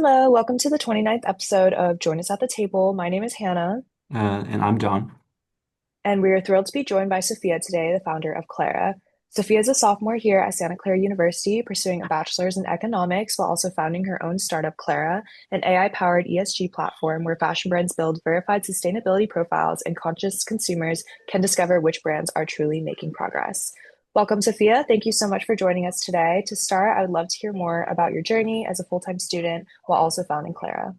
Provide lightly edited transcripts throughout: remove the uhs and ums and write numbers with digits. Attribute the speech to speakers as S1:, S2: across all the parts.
S1: Hello, welcome to the 29th episode of Join Us at the Table. My name is Hannah,
S2: And I'm John.
S1: and we are thrilled to be joined by Sophia today, the founder of Clara. Sophia is a sophomore here at Santa Clara University, pursuing a bachelor's in economics while also founding her own startup, Clara, an AI-powered ESG platform where fashion brands build verified sustainability profiles and conscious consumers can discover which brands are truly making progress. Welcome, Sophia. Thank you so much for joining us today. To start, I would love to hear more about your journey as a full-time student while also founding Clara.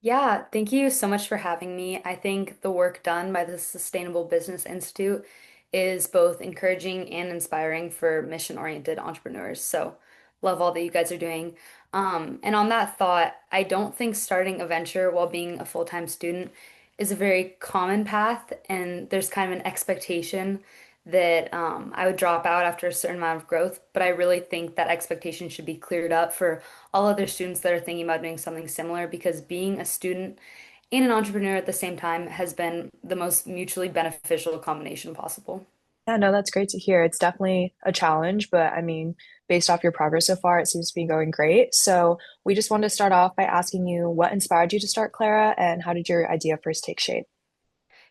S3: Yeah, thank you so much for having me. I think the work done by the Sustainable Business Institute is both encouraging and inspiring for mission-oriented entrepreneurs. So, love all that you guys are doing. And on that thought, I don't think starting a venture while being a full-time student is a very common path, and there's kind of an expectation that I would drop out after a certain amount of growth, but I really think that expectation should be cleared up for all other students that are thinking about doing something similar because being a student and an entrepreneur at the same time has been the most mutually beneficial combination possible.
S1: Yeah, no, that's great to hear. It's definitely a challenge, but I mean, based off your progress so far, it seems to be going great. So we just wanted to start off by asking you what inspired you to start Clara and how did your idea first take shape?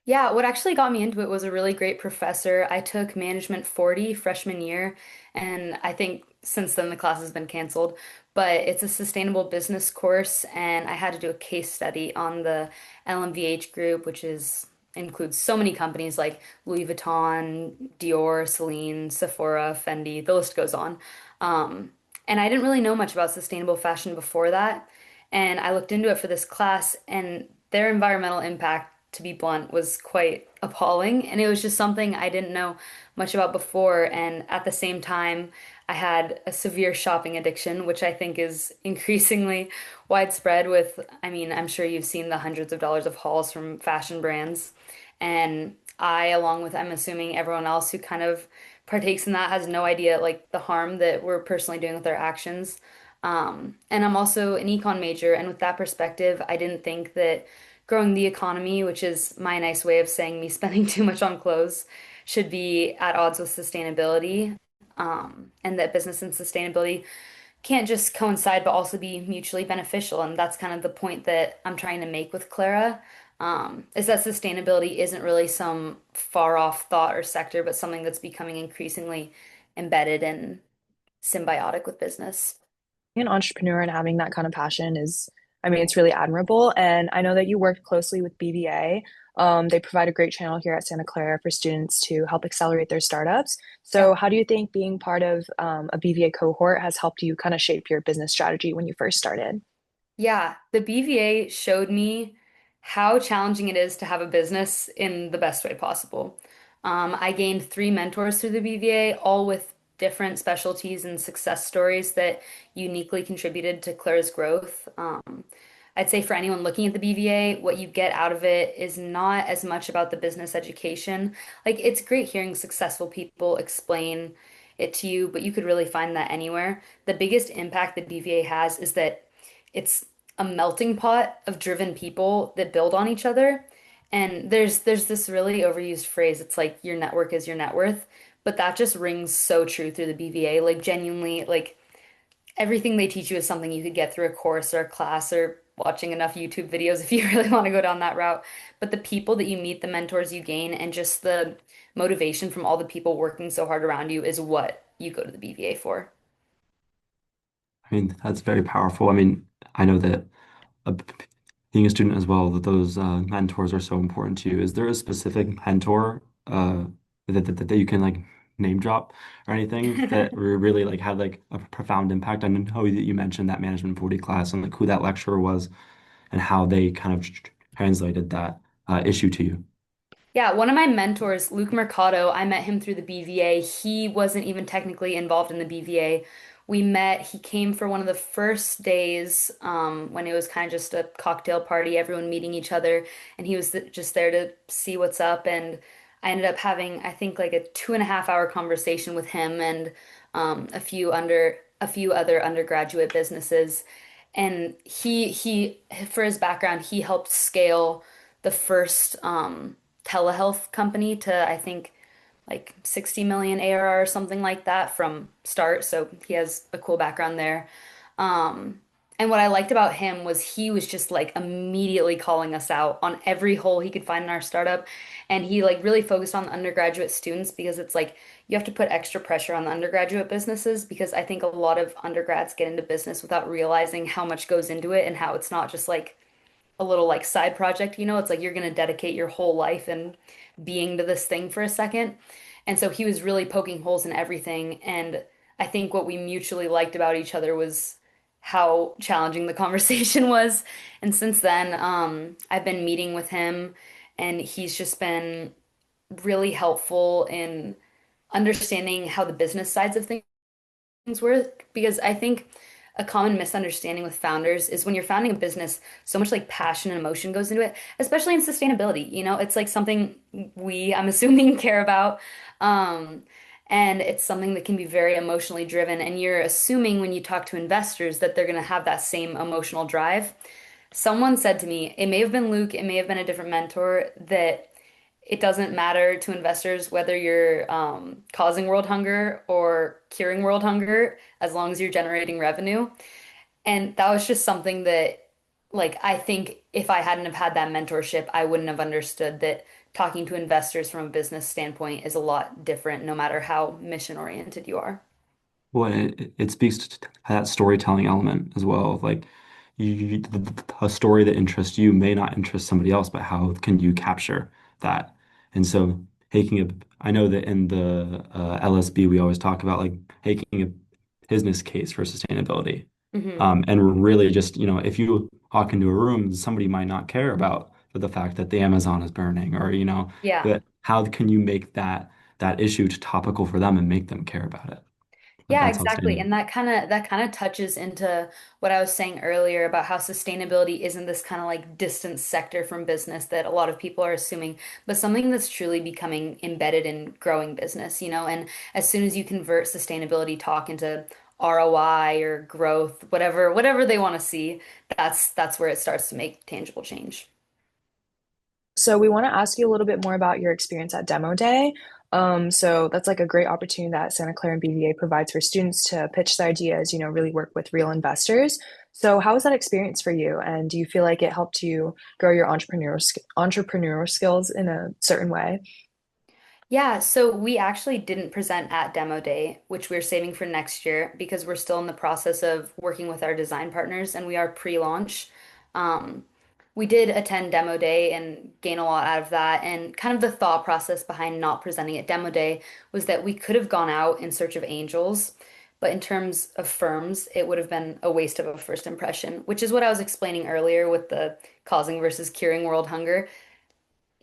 S3: Yeah, what actually got me into it was a really great professor. I took Management 40 freshman year, and I think since then the class has been canceled, but it's a sustainable business course, and I had to do a case study on the LMVH group, which is includes so many companies like Louis Vuitton, Dior, Celine, Sephora, Fendi, the list goes on. And I didn't really know much about sustainable fashion before that, and I looked into it for this class, and their environmental impact, to be blunt, was quite appalling. And it was just something I didn't know much about before. And at the same time, I had a severe shopping addiction, which I think is increasingly widespread with, I mean, I'm sure you've seen the hundreds of dollars of hauls from fashion brands. And I, along with, I'm assuming everyone else who kind of partakes in that, has no idea like the harm that we're personally doing with our actions. And I'm also an econ major, and with that perspective, I didn't think that growing the economy, which is my nice way of saying me spending too much on clothes, should be at odds with sustainability, and that business and sustainability can't just coincide but also be mutually beneficial. And that's kind of the point that I'm trying to make with Clara, is that sustainability isn't really some far off thought or sector, but something that's becoming increasingly embedded and symbiotic with business.
S1: Being an entrepreneur and having that kind of passion is, I mean, it's really admirable. And I know that you worked closely with BVA. They provide a great channel here at Santa Clara for students to help accelerate their startups.
S3: Yeah.
S1: So, how do you think being part of a BVA cohort has helped you kind of shape your business strategy when you first started?
S3: Yeah, the BVA showed me how challenging it is to have a business in the best way possible. I gained three mentors through the BVA, all with different specialties and success stories that uniquely contributed to Claire's growth. I'd say for anyone looking at the BVA, what you get out of it is not as much about the business education. Like, it's great hearing successful people explain it to you, but you could really find that anywhere. The biggest impact the BVA has is that it's a melting pot of driven people that build on each other. And there's this really overused phrase. It's like your network is your net worth, but that just rings so true through the BVA. Like genuinely, like everything they teach you is something you could get through a course or a class or watching enough YouTube videos if you really want to go down that route. But the people that you meet, the mentors you gain, and just the motivation from all the people working so hard around you is what you go to the BVA for.
S2: I mean, that's very powerful. I mean, I know that uh, being a student as well, that those mentors are so important to you. Is there a specific mentor that you can like name drop or anything that really like had like a profound impact? I know that you mentioned that Management 40 class and like who that lecturer was and how they kind of translated that issue to you.
S3: Yeah, one of my mentors, Luke Mercado, I met him through the BVA. He wasn't even technically involved in the BVA. We met, he came for one of the first days when it was kind of just a cocktail party, everyone meeting each other, and he was just there to see what's up. And I ended up having, I think, like a 2.5 hour conversation with him and a few other undergraduate businesses. And for his background, he helped scale the first telehealth company to, I think, like 60 million ARR or something like that from start. So he has a cool background there. Um, And what I liked about him was he was just like immediately calling us out on every hole he could find in our startup. And he like really focused on the undergraduate students because it's like you have to put extra pressure on the undergraduate businesses because I think a lot of undergrads get into business without realizing how much goes into it and how it's not just like a little like side project, you know, it's like you're going to dedicate your whole life and being to this thing for a second. And so he was really poking holes in everything. And I think what we mutually liked about each other was how challenging the conversation was. And since then, I've been meeting with him, and he's just been really helpful in understanding how the business sides of things work because I think a common misunderstanding with founders is when you're founding a business, so much like passion and emotion goes into it, especially in sustainability. You know, it's like something I'm assuming, care about. Um, and it's something that can be very emotionally driven. And you're assuming when you talk to investors that they're going to have that same emotional drive. Someone said to me, it may have been Luke, it may have been a different mentor, that it doesn't matter to investors whether you're causing world hunger or curing world hunger as long as you're generating revenue. And that was just something that, like, I think if I hadn't have had that mentorship, I wouldn't have understood that talking to investors from a business standpoint is a lot different, no matter how mission oriented you are.
S2: Well, it speaks to that storytelling element as well. Like a story that interests you may not interest somebody else, but how can you capture that? And so taking a, I know that in the LSB, we always talk about like taking a business case for sustainability.
S3: Hmm.
S2: And really just, if you walk into a room, somebody might not care about the fact that the Amazon is burning or,
S3: Yeah.
S2: but how can you make that issue topical for them and make them care about it? But
S3: Yeah,
S2: that's
S3: exactly.
S2: outstanding.
S3: And that kind of touches into what I was saying earlier about how sustainability isn't this kind of like distant sector from business that a lot of people are assuming, but something that's truly becoming embedded in growing business, you know, and as soon as you convert sustainability talk into ROI or growth, whatever they want to see, that's where it starts to make tangible change.
S1: So we want to ask you a little bit more about your experience at Demo Day. So that's like a great opportunity that Santa Clara and BVA provides for students to pitch their ideas, really work with real investors. So how was that experience for you? And do you feel like it helped you grow your entrepreneur skills in a certain way?
S3: Yeah, so we actually didn't present at Demo Day, which we're saving for next year because we're still in the process of working with our design partners and we are pre-launch. Um, we did attend Demo Day and gain a lot out of that. And kind of the thought process behind not presenting at Demo Day was that we could have gone out in search of angels, but in terms of firms, it would have been a waste of a first impression, which is what I was explaining earlier with the causing versus curing world hunger.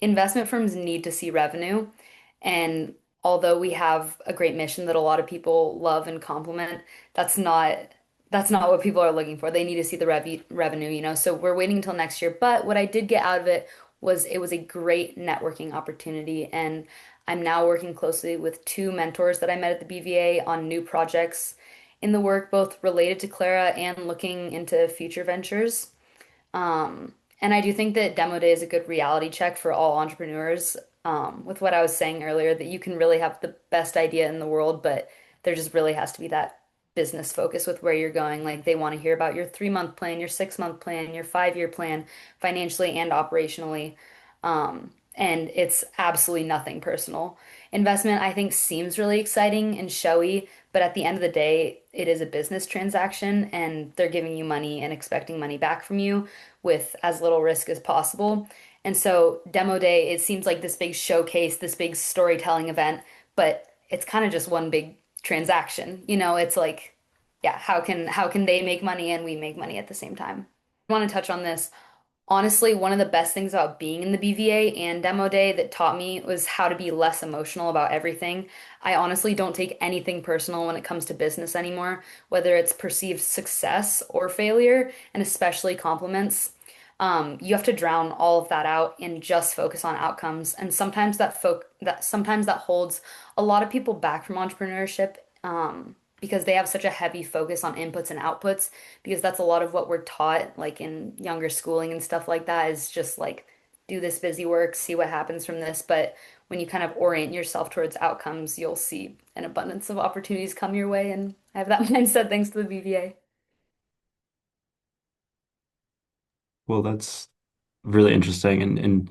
S3: Investment firms need to see revenue. And although we have a great mission that a lot of people love and compliment, that's not that's not what people are looking for. They need to see the revenue, you know. So we're waiting until next year. But what I did get out of it was it was a great networking opportunity. And I'm now working closely with two mentors that I met at the BVA on new projects in the work, both related to Clara and looking into future ventures. And I do think that Demo Day is a good reality check for all entrepreneurs. With what I was saying earlier, that you can really have the best idea in the world, but there just really has to be that business focus with where you're going. Like they want to hear about your 3 month plan, your 6 month plan, your 5 year plan, financially and operationally. And it's absolutely nothing personal. Investment, I think, seems really exciting and showy, but at the end of the day, it is a business transaction and they're giving you money and expecting money back from you with as little risk as possible. And so, Demo Day, it seems like this big showcase, this big storytelling event, but it's kind of just one big transaction. You know, it's like, yeah, how can they make money and we make money at the same time? I want to touch on this. Honestly, one of the best things about being in the BVA and Demo Day that taught me was how to be less emotional about everything. I honestly don't take anything personal when it comes to business anymore, whether it's perceived success or failure, and especially compliments. You have to drown all of that out and just focus on outcomes. And sometimes that holds a lot of people back from entrepreneurship, because they have such a heavy focus on inputs and outputs, because that's a lot of what we're taught, like in younger schooling and stuff like that, is just like do this busy work, see what happens from this. But when you kind of orient yourself towards outcomes, you'll see an abundance of opportunities come your way. And I have that mindset thanks to the BVA.
S2: Well, that's really interesting, and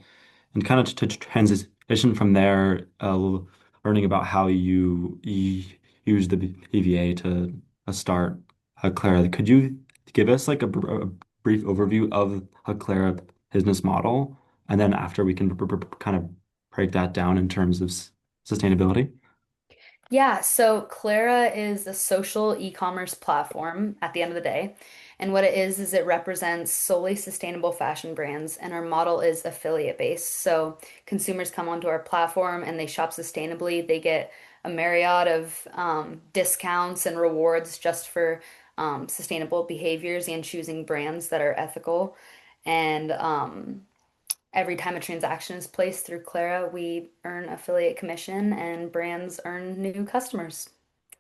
S2: kind of to transition from there, learning about how you use the BVA to start Clara. Could you give us like a brief overview of a Clara business model, and then after we can kind of break that down in terms of sustainability?
S3: Yeah, so Clara is a social e-commerce platform at the end of the day. And what it is it represents solely sustainable fashion brands, and our model is affiliate based. So consumers come onto our platform and they shop sustainably. They get a myriad of discounts and rewards just for sustainable behaviors and choosing brands that are ethical. And every time a transaction is placed through Clara, we earn affiliate commission and brands earn new customers.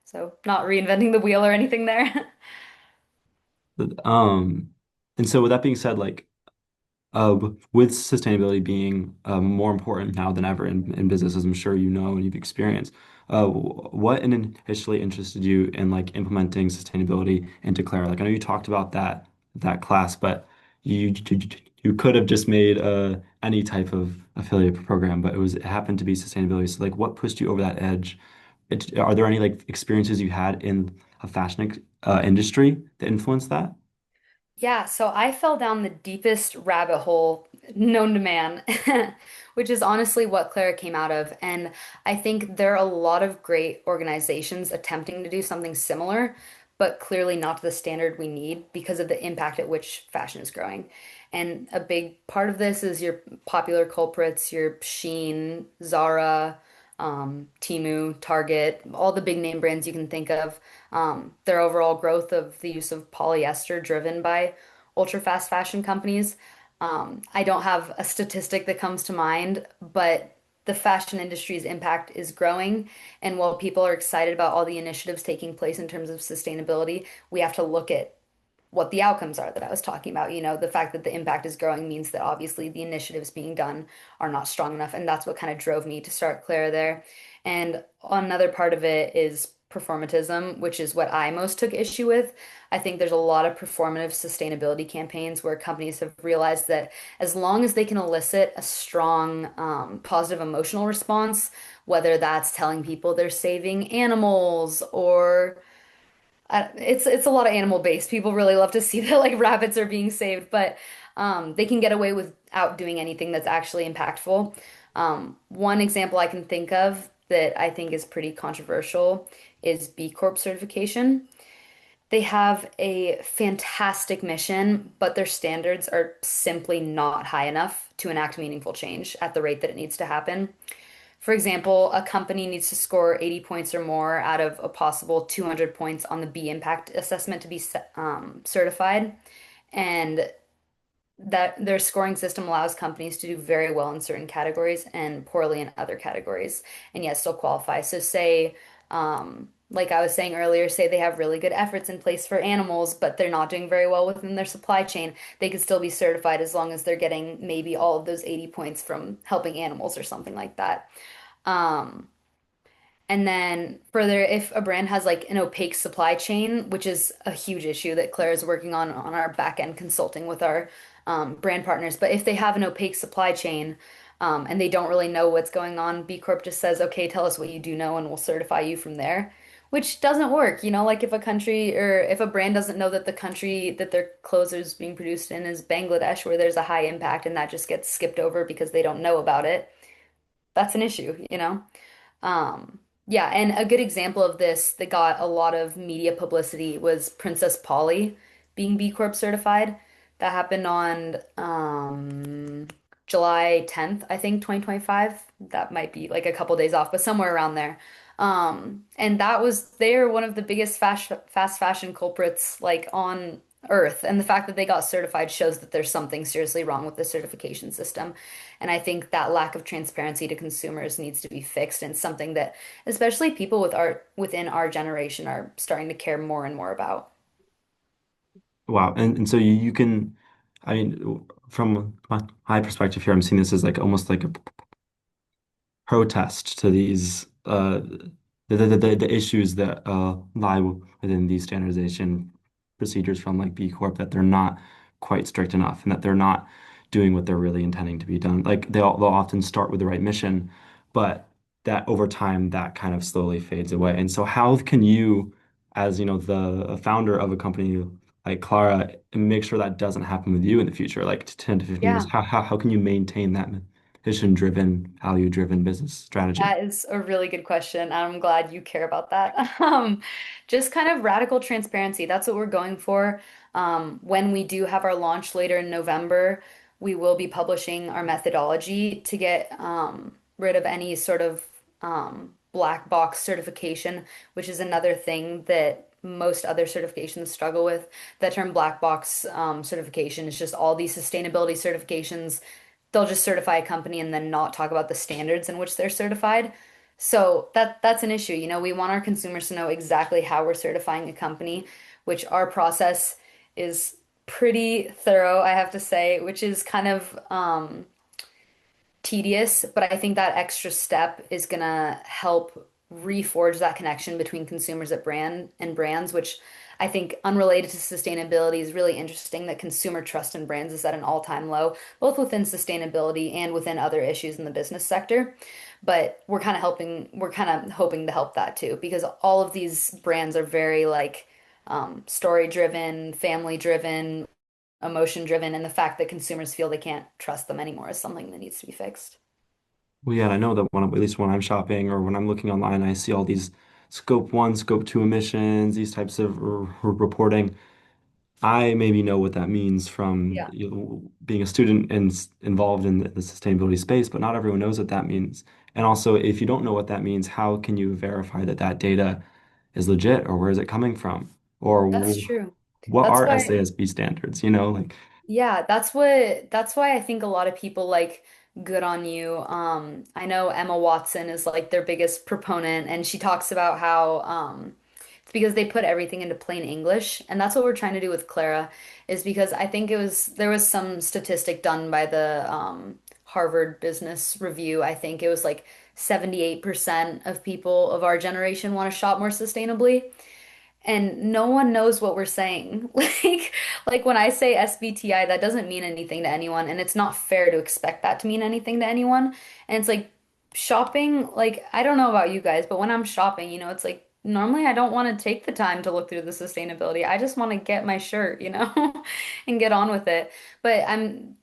S3: So, not reinventing the wheel or anything there.
S2: Um, and so with that being said, like with sustainability being more important now than ever in business, as I'm sure you know and you've experienced, what initially interested you in like implementing sustainability into Clara? Like I know you talked about that class, but you you could have just made any type of affiliate program, but it happened to be sustainability. So like, what pushed you over that edge? Are there any like experiences you had in a fashion industry that influenced that?
S3: Yeah, so I fell down the deepest rabbit hole known to man, which is honestly what Clara came out of. And I think there are a lot of great organizations attempting to do something similar, but clearly not to the standard we need because of the impact at which fashion is growing. And a big part of this is your popular culprits, your Shein, Zara, Temu, Target, all the big name brands you can think of. Their overall growth of the use of polyester driven by ultra fast fashion companies. I don't have a statistic that comes to mind, but the fashion industry's impact is growing. And while people are excited about all the initiatives taking place in terms of sustainability, we have to look at what the outcomes are that I was talking about. You know, the fact that the impact is growing means that obviously the initiatives being done are not strong enough. And that's what kind of drove me to start Clara there. And another part of it is performatism, which is what I most took issue with. I think there's a lot of performative sustainability campaigns where companies have realized that as long as they can elicit a strong, positive emotional response, whether that's telling people they're saving animals or it's a lot of animal based. People really love to see that like rabbits are being saved, but they can get away without doing anything that's actually impactful. One example I can think of that I think is pretty controversial is B Corp certification. They have a fantastic mission, but their standards are simply not high enough to enact meaningful change at the rate that it needs to happen. For example, a company needs to score 80 points or more out of a possible 200 points on the B impact assessment to be certified. And that their scoring system allows companies to do very well in certain categories and poorly in other categories, and yet still qualify. So, say, like I was saying earlier, say they have really good efforts in place for animals, but they're not doing very well within their supply chain. They could still be certified as long as they're getting maybe all of those 80 points from helping animals or something like that. Um, and then further, if a brand has like an opaque supply chain, which is a huge issue that Claire is working on our back end consulting with our brand partners. But if they have an opaque supply chain and they don't really know what's going on, B Corp just says, okay, tell us what you do know and we'll certify you from there, which doesn't work. You know, like if a country or if a brand doesn't know that the country that their clothes is being produced in is Bangladesh, where there's a high impact and that just gets skipped over because they don't know about it, that's an issue, you know? Yeah, and a good example of this that got a lot of media publicity was Princess Polly being B Corp certified. That happened on July 10th, I think, 2025. That might be like a couple days off, but somewhere around there. And that was they're one of the biggest fast fashion culprits like on Earth. And the fact that they got certified shows that there's something seriously wrong with the certification system. And I think that lack of transparency to consumers needs to be fixed and something that especially people within our generation are starting to care more and more about.
S2: Wow. And so you can, I mean, from my perspective here, I'm seeing this as like almost like a protest to these the issues that lie within these standardization procedures from like B Corp that they're not quite strict enough and that they're not doing what they're really intending to be done. Like they'll often start with the right mission, but that over time that kind of slowly fades away. And so how can you, as you know, the founder of a company like Clara, make sure that doesn't happen with you in the future, like 10 to 15 years?
S3: Yeah.
S2: How can you maintain that mission-driven, value-driven business strategy?
S3: That is a really good question. I'm glad you care about that. Just kind of radical transparency. That's what we're going for. When we do have our launch later in November, we will be publishing our methodology to get rid of any sort of black box certification, which is another thing that most other certifications struggle with. That term black box certification is just all these sustainability certifications. They'll just certify a company and then not talk about the standards in which they're certified. So that's an issue. We want our consumers to know exactly how we're certifying a company, which our process is pretty thorough, I have to say, which is kind of tedious, but I think that extra step is gonna help reforge that connection between consumers at brand and brands, which I think unrelated to sustainability is really interesting that consumer trust in brands is at an all-time low, both within sustainability and within other issues in the business sector. But we're kind of hoping to help that too, because all of these brands are very like story driven, family driven, emotion driven, and the fact that consumers feel they can't trust them anymore is something that needs to be fixed.
S2: Well, yeah, and I know that at least when I'm shopping or when I'm looking online, I see all these scope one, scope two emissions, these types of reporting. I maybe know what that means from
S3: Yeah.
S2: being a student and involved in the sustainability space, but not everyone knows what that means. And also, if you don't know what that means, how can you verify that that data is legit, or where is it coming from? Or
S3: That's true.
S2: what
S3: That's
S2: are
S3: why,
S2: SASB standards? You know, like,
S3: yeah, that's why I think a lot of people like good on you. I know Emma Watson is like their biggest proponent, and she talks about how it's because they put everything into plain English, and that's what we're trying to do with Clara, is because I think there was some statistic done by the Harvard Business Review. I think it was like 78% of people of our generation want to shop more sustainably. And no one knows what we're saying. Like when I say SBTI, that doesn't mean anything to anyone, and it's not fair to expect that to mean anything to anyone. And it's like shopping, like I don't know about you guys, but when I'm shopping, it's like normally I don't want to take the time to look through the sustainability. I just want to get my shirt, and get on with it. But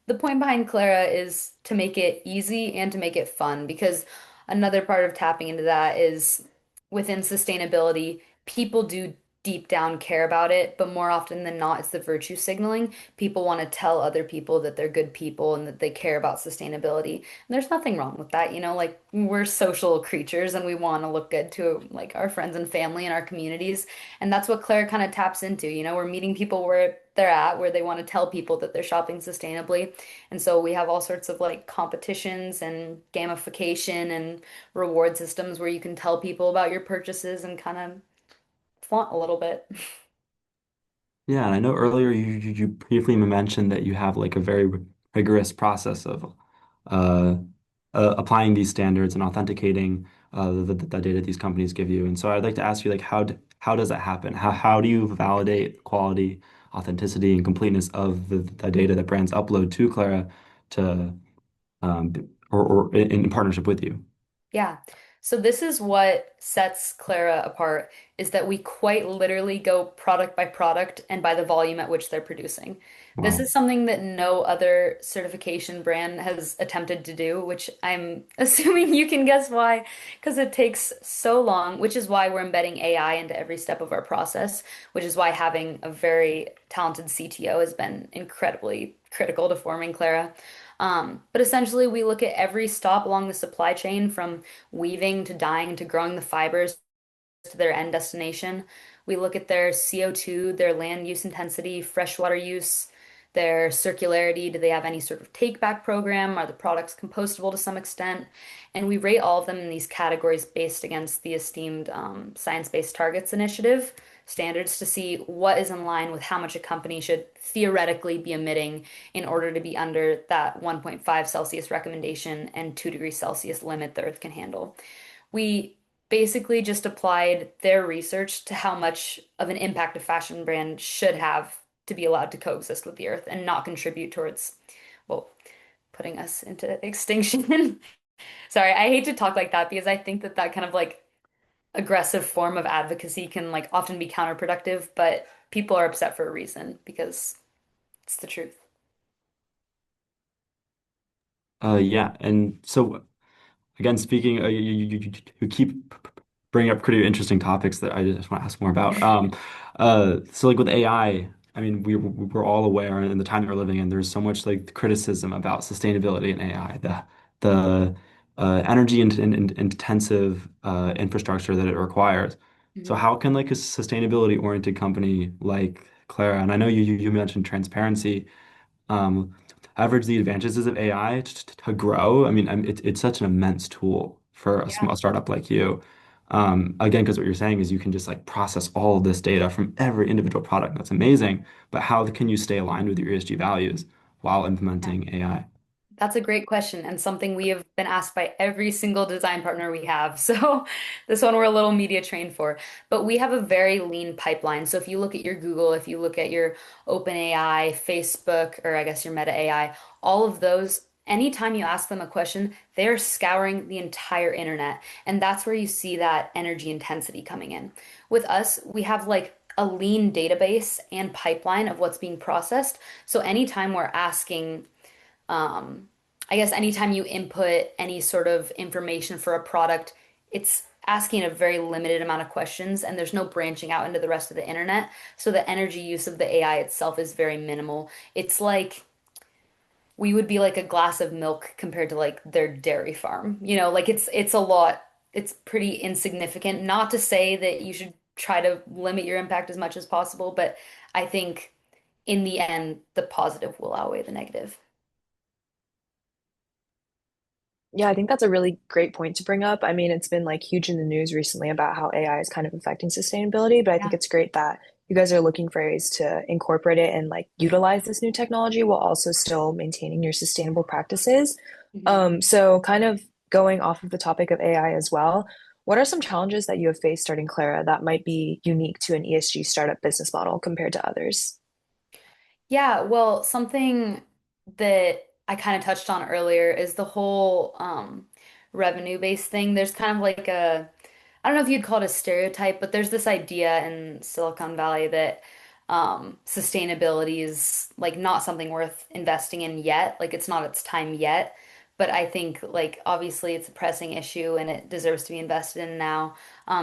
S3: the point behind Clara is to make it easy and to make it fun because another part of tapping into that is within sustainability people do deep down care about it, but more often than not, it's the virtue signaling. People want to tell other people that they're good people and that they care about sustainability. And there's nothing wrong with that, like we're social creatures and we want to look good to like our friends and family and our communities. And that's what Claire kind of taps into, we're meeting people where they're at, where they want to tell people that they're shopping sustainably. And so we have all sorts of like competitions and gamification and reward systems where you can tell people about your purchases and kind of flaunt a little bit.
S2: yeah, and I know earlier you briefly mentioned that you have like a very rigorous process of uh, applying these standards and authenticating the data these companies give you. And so I'd like to ask you, like, how does that happen? How do you validate quality, authenticity, and completeness of the data that brands upload to Clara to or in partnership with you?
S3: Yeah. So this is what sets Clara apart is that we quite literally go product by product and by the volume at which they're producing. This
S2: Wow.
S3: is something that no other certification brand has attempted to do, which I'm assuming you can guess why, because it takes so long, which is why we're embedding AI into every step of our process, which is why having a very talented CTO has been incredibly critical to forming Clara. But essentially, we look at every stop along the supply chain from weaving to dyeing to growing the fibers to their end destination. We look at their CO2, their land use intensity, freshwater use, their circularity. Do they have any sort of take back program? Are the products compostable to some extent? And we rate all of them in these categories based against the esteemed Science-Based Targets Initiative standards to see what is in line with how much a company should theoretically be emitting in order to be under that 1.5 Celsius recommendation and 2 degrees Celsius limit the Earth can handle. We basically just applied their research to how much of an impact a fashion brand should have to be allowed to coexist with the Earth and not contribute towards, well, putting us into extinction. Sorry, I hate to talk like that because I think that that kind of like aggressive form of advocacy can like often be counterproductive, but people are upset for a reason because it's the truth.
S2: Yeah, and so again, speaking, you keep bringing up pretty interesting topics that I just want to ask more about. So like with AI, I mean, we're all aware in the time that we're living in, there's so much like criticism about sustainability in AI, the energy and intensive infrastructure that it requires. So
S3: Mhm.
S2: how can like a sustainability oriented company like Clara, and I know you mentioned transparency, um, leverage the advantages of AI to grow. I mean, it's such an immense tool for a
S3: Yeah.
S2: small startup like you. Again, because what you're saying is you can just like process all of this data from every individual product. That's amazing. But how can you stay aligned with your ESG values while implementing AI?
S3: That's a great question and something we have been asked by every single design partner we have. So this one we're a little media trained for. But we have a very lean pipeline. So if you look at your Google, if you look at your OpenAI, Facebook, or I guess your Meta AI, all of those, anytime you ask them a question, they're scouring the entire internet. And that's where you see that energy intensity coming in. With us, we have like a lean database and pipeline of what's being processed. So anytime we're asking um, I guess anytime you input any sort of information for a product, it's asking a very limited amount of questions and there's no branching out into the rest of the internet. So the energy use of the AI itself is very minimal. It's like we would be like a glass of milk compared to like their dairy farm. You know, like it's a lot. It's pretty insignificant. Not to say that you should try to limit your impact as much as possible, but I think in the end, the positive will outweigh the negative.
S1: Yeah, I think that's a really great point to bring up. I mean, it's been like huge in the news recently about how AI is kind of affecting sustainability, but I think
S3: Yeah.
S1: it's great that you guys are looking for ways to incorporate it and like utilize this new technology while also still maintaining your sustainable practices.
S3: Mhm.
S1: So kind of going off of the topic of AI as well, what are some challenges that you have faced starting Clara that might be unique to an ESG startup business model compared to others?
S3: Yeah, well, something that I kind of touched on earlier is the whole revenue-based thing. There's kind of like a, I don't know if you'd call it a stereotype, but there's this idea in Silicon Valley that sustainability is like not something worth investing in yet. Like it's not its time yet. But I think like obviously it's a pressing issue and it deserves to be invested in now.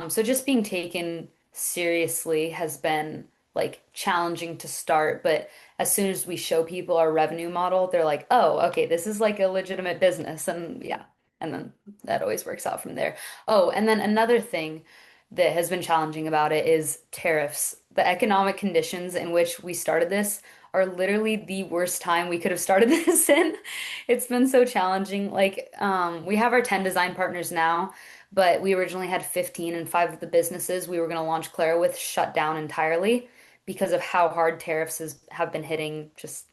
S3: So just being taken seriously has been like challenging to start, but as soon as we show people our revenue model, they're like, oh, okay, this is like a legitimate business. And yeah, and then that always works out from there. Oh, and then another thing that has been challenging about it is tariffs. The economic conditions in which we started this are literally the worst time we could have started this in. It's been so challenging. Like, we have our 10 design partners now, but we originally had 15 and five of the businesses we were going to launch Clara with shut down entirely because of how hard have been hitting just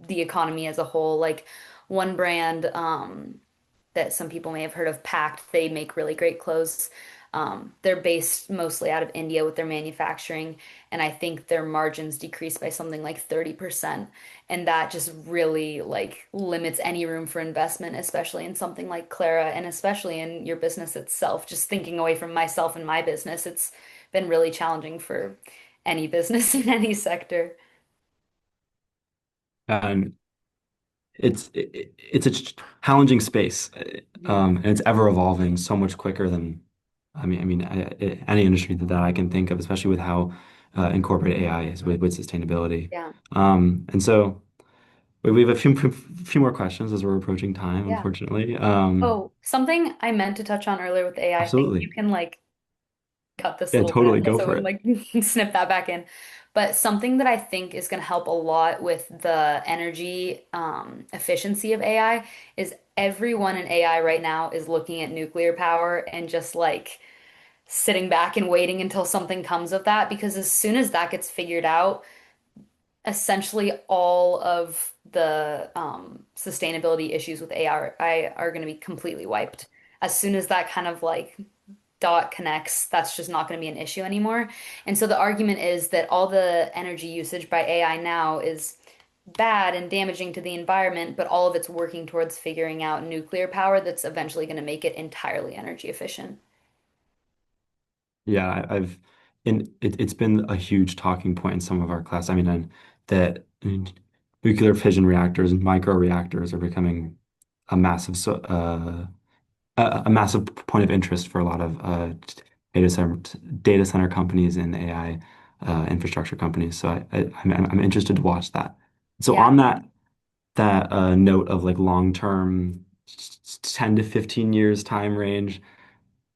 S3: the economy as a whole. Like one brand that some people may have heard of, Pact, they make really great clothes. They're based mostly out of India with their manufacturing, and I think their margins decreased by something like 30%. And that just really like limits any room for investment, especially in something like Clara and especially in your business itself. Just thinking away from myself and my business, it's been really challenging for any business in any sector.
S2: And it's a challenging space,
S3: Mhm.
S2: and it's ever evolving so much quicker than any industry that I can think of, especially with how incorporated AI is with sustainability.
S3: Yeah.
S2: And so we have a few more questions as we're approaching time,
S3: Yeah.
S2: unfortunately.
S3: Oh, something I meant to touch on earlier with AI thing. You
S2: Absolutely.
S3: can like cut this
S2: Yeah,
S3: little bit
S2: totally go
S3: so
S2: for
S3: we can
S2: it.
S3: like snip that back in. But something that I think is going to help a lot with the energy efficiency of AI is everyone in AI right now is looking at nuclear power and just like sitting back and waiting until something comes of that because as soon as that gets figured out, essentially all of the sustainability issues with AI are going to be completely wiped. As soon as that kind of like dot connects, that's just not going to be an issue anymore. And so the argument is that all the energy usage by AI now is bad and damaging to the environment, but all of it's working towards figuring out nuclear power that's eventually going to make it entirely energy efficient.
S2: Yeah, I've it's been a huge talking point in some of our class. I mean, and that nuclear fission reactors and micro reactors are becoming a massive a massive point of interest for a lot of data center data center companies and AI infrastructure companies. So I'm interested to watch that. So
S3: Yeah.
S2: on that note of like long term, 10 to 15 years time range.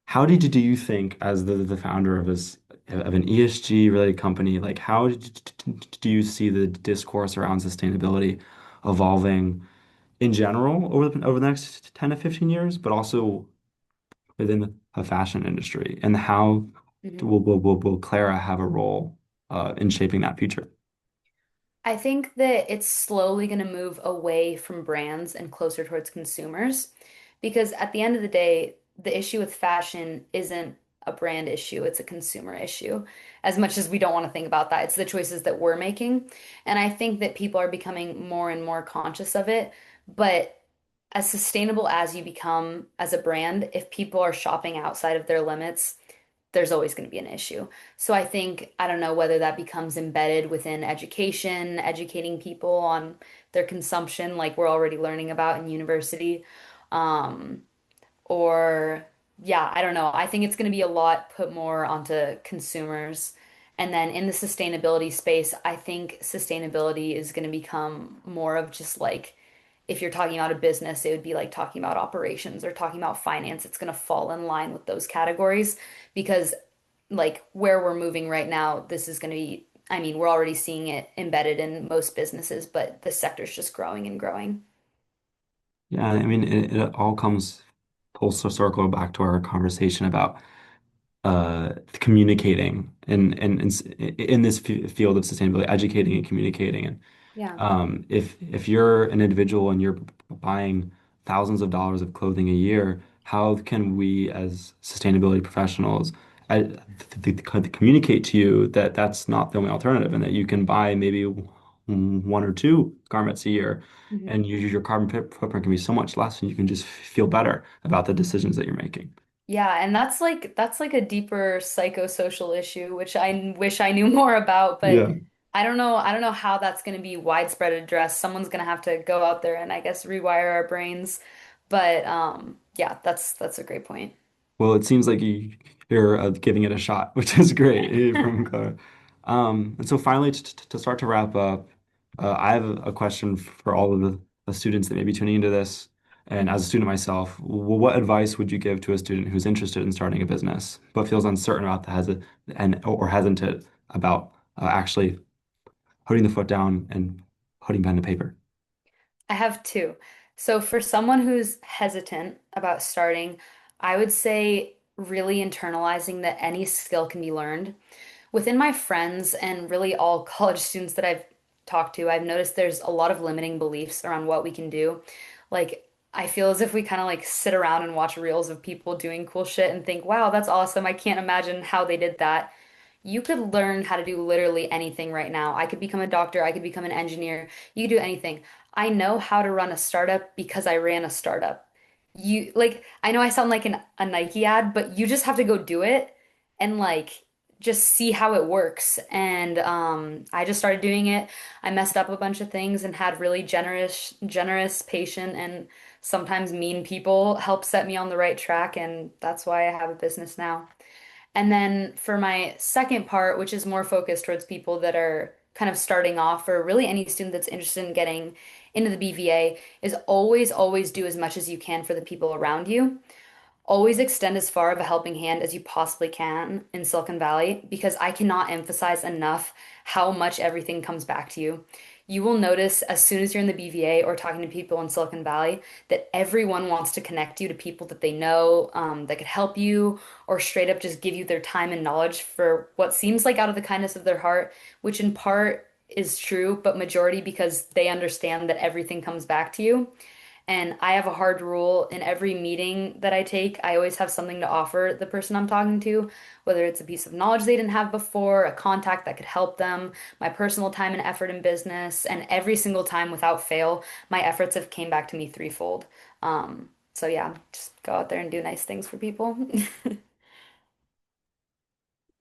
S2: How do you think, as the founder of this of an ESG related company, like do you see the discourse around sustainability evolving in general over the next 10 to 15 years, but also within the fashion industry? And how
S3: Mhm.
S2: will Clara have a role in shaping that future?
S3: I think that it's slowly going to move away from brands and closer towards consumers because at the end of the day, the issue with fashion isn't a brand issue, it's a consumer issue. As much as we don't want to think about that, it's the choices that we're making. And I think that people are becoming more and more conscious of it. But as sustainable as you become as a brand, if people are shopping outside of their limits, there's always going to be an issue. So I think, I don't know whether that becomes embedded within education, educating people on their consumption, like we're already learning about in university. Um, or, yeah, I don't know. I think it's going to be a lot put more onto consumers. And then in the sustainability space, I think sustainability is going to become more of just like, if you're talking about a business, it would be like talking about operations or talking about finance. It's going to fall in line with those categories because, like, where we're moving right now, this is going to be, I mean, we're already seeing it embedded in most businesses, but the sector's just growing and growing.
S2: Yeah, I mean, it all comes full circle back to our conversation about communicating in this field of sustainability, educating and communicating. And
S3: Yeah.
S2: if you're an individual and you're buying thousands of dollars of clothing a year, how can we as sustainability professionals uh, communicate to you that that's not the only alternative and that you can buy maybe one or two garments a year
S3: Mhm.
S2: and your carbon footprint can be so much less and you can just feel better about the decisions that you're making.
S3: Yeah, and that's like a deeper psychosocial issue, which I wish I knew more about, but
S2: Yeah.
S3: I don't know how that's going to be widespread addressed. Someone's going to have to go out there and I guess rewire our brains. But yeah, that's a great point.
S2: Well, it seems like you're giving it a shot, which is great from Clara. And so finally, to start to wrap up, I have a question for all of the students that may be tuning into this. And as a student myself, what advice would you give to a student who's interested in starting a business, but feels uncertain about the or hesitant about actually putting the foot down and putting pen to paper?
S3: I have two. So for someone who's hesitant about starting, I would say really internalizing that any skill can be learned. Within my friends and really all college students that I've talked to, I've noticed there's a lot of limiting beliefs around what we can do. Like, I feel as if we kind of like sit around and watch reels of people doing cool shit and think, wow, that's awesome. I can't imagine how they did that. You could learn how to do literally anything right now. I could become a doctor, I could become an engineer. You could do anything. I know how to run a startup because I ran a startup. You like, I know I sound like a Nike ad, but you just have to go do it and like just see how it works. And I just started doing it. I messed up a bunch of things and had really generous, patient, and sometimes mean people help set me on the right track. And that's why I have a business now. And then for my second part, which is more focused towards people that are kind of starting off, or really any student that's interested in getting into the BVA, is always do as much as you can for the people around you. Always extend as far of a helping hand as you possibly can in Silicon Valley because I cannot emphasize enough how much everything comes back to you. You will notice as soon as you're in the BVA or talking to people in Silicon Valley that everyone wants to connect you to people that they know that could help you or straight up just give you their time and knowledge for what seems like out of the kindness of their heart, which in part is true, but majority because they understand that everything comes back to you. And I have a hard rule in every meeting that I take. I always have something to offer the person I'm talking to, whether it's a piece of knowledge they didn't have before, a contact that could help them, my personal time and effort in business. And every single time without fail, my efforts have came back to me threefold. So yeah, just go out there and do nice things for people.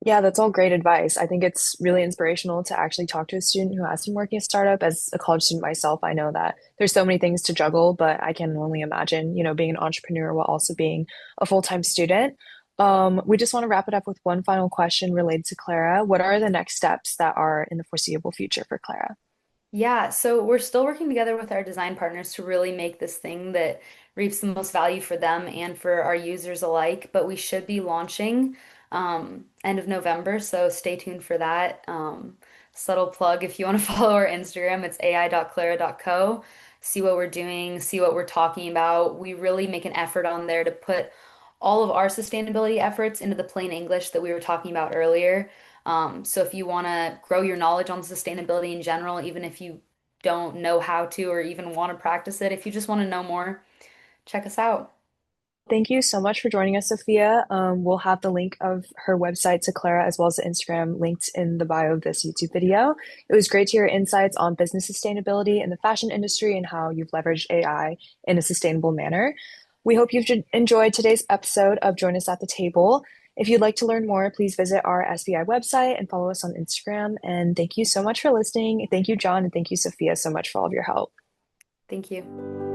S1: Yeah, that's all great advice. I think it's really inspirational to actually talk to a student who has been working a startup. As a college student myself, I know that there's so many things to juggle, but I can only imagine, being an entrepreneur while also being a full-time student. We just want to wrap it up with one final question related to Clara. What are the next steps that are in the foreseeable future for Clara?
S3: Yeah, so we're still working together with our design partners to really make this thing that reaps the most value for them and for our users alike. But we should be launching end of November, so stay tuned for that. Subtle plug if you want to follow our Instagram, it's ai.clara.co. See what we're doing, see what we're talking about. We really make an effort on there to put all of our sustainability efforts into the plain English that we were talking about earlier. So if you want to grow your knowledge on sustainability in general, even if you don't know how to or even want to practice it, if you just want to know more, check us out.
S1: Thank you so much for joining us, Sophia. We'll have the link of her website to Clara as well as the Instagram linked in the bio of this YouTube video. It was great to hear insights on business sustainability in the fashion industry and how you've leveraged AI in a sustainable manner. We hope you've enjoyed today's episode of Join Us at the Table. If you'd like to learn more, please visit our SBI website and follow us on Instagram. And thank you so much for listening. Thank you, John, and thank you, Sophia, so much for all of your help.
S3: Thank you.